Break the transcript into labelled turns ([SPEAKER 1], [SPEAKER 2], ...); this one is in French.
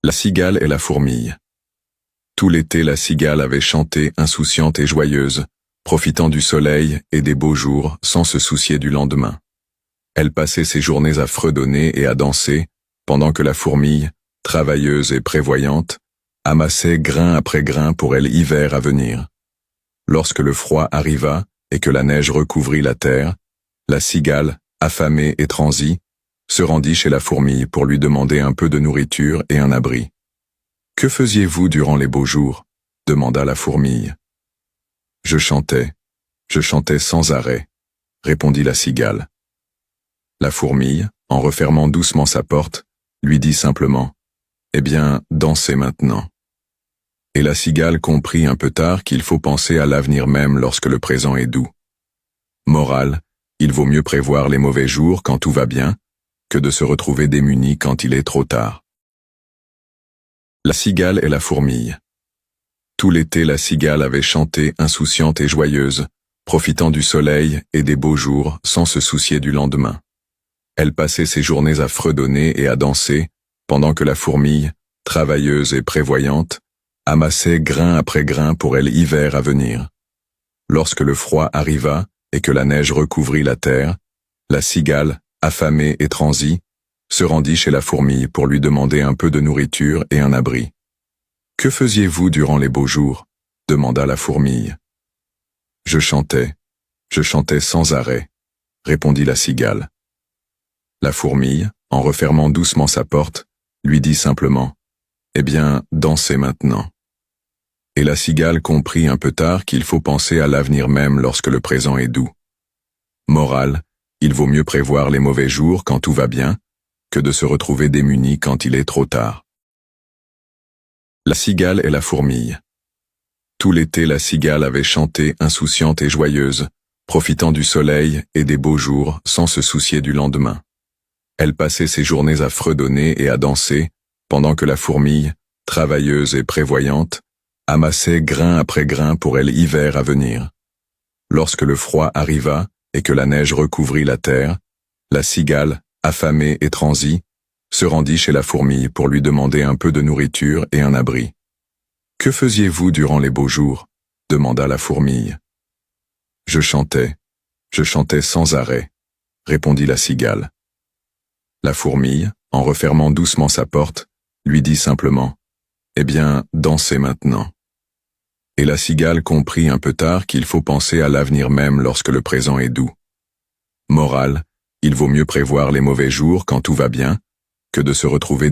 [SPEAKER 1] La cigale et la fourmille. Tout l'été, la cigale avait chanté, insouciante et joyeuse, profitant du soleil et des beaux jours sans se soucier du lendemain. Elle passait ses journées à fredonner et à danser, pendant que la fourmille, travailleuse et prévoyante, amassait grain après grain pour elle hiver à venir. Lorsque le froid arriva et que la neige recouvrit la terre, la cigale, affamée et transie, se rendit chez la fourmille pour lui demander un peu de nourriture et un abri. « Que faisiez-vous durant les beaux jours ?» demanda la fourmille. « je chantais sans arrêt », répondit la cigale. La fourmille, en refermant doucement sa porte, lui dit simplement « Eh bien, dansez maintenant ». Et la cigale comprit un peu tard qu'il faut penser à l'avenir même lorsque le présent est doux. Morale, il vaut mieux prévoir les mauvais jours quand tout va bien, que de se retrouver démuni quand il est trop tard. La cigale et la fourmille. Tout l'été, la cigale avait chanté, insouciante et joyeuse, profitant du soleil et des beaux jours sans se soucier du lendemain. Elle passait ses journées à fredonner et à danser, pendant que la fourmille, travailleuse et prévoyante, amassait grain après grain pour elle hiver à venir. Lorsque le froid arriva et que la neige recouvrit la terre, la cigale, affamée et transie, se rendit chez la fourmille pour lui demander un peu de nourriture et un abri. « Que faisiez-vous durant les beaux jours ?» demanda la fourmille. « je chantais sans arrêt », répondit la cigale. La fourmille, en refermant doucement sa porte, lui dit simplement « Eh bien, dansez maintenant ». Et la cigale comprit un peu tard qu'il faut penser à l'avenir même lorsque le présent est doux. Morale, il vaut mieux prévoir les mauvais jours quand tout va bien, que de se retrouver démuni quand il est trop tard. La cigale et la fourmille. Tout l'été, la cigale avait chanté, insouciante et joyeuse, profitant du soleil et des beaux jours sans se soucier du lendemain. Elle passait ses journées à fredonner et à danser, pendant que la fourmille, travailleuse et prévoyante, amassait grain après grain pour elle hiver à venir. Lorsque le froid arriva et que la neige recouvrit la terre, la cigale, affamée et transie, se rendit chez la fourmille pour lui demander un peu de nourriture et un abri. « Que faisiez-vous durant les beaux jours ?» demanda la fourmille. « je chantais sans arrêt », répondit la cigale. La fourmille, en refermant doucement sa porte, lui dit simplement « Eh bien, dansez maintenant ». Et la cigale comprit un peu tard qu'il faut penser à l'avenir même lorsque le présent est doux. Morale, il vaut mieux prévoir les mauvais jours quand tout va bien, que de se retrouver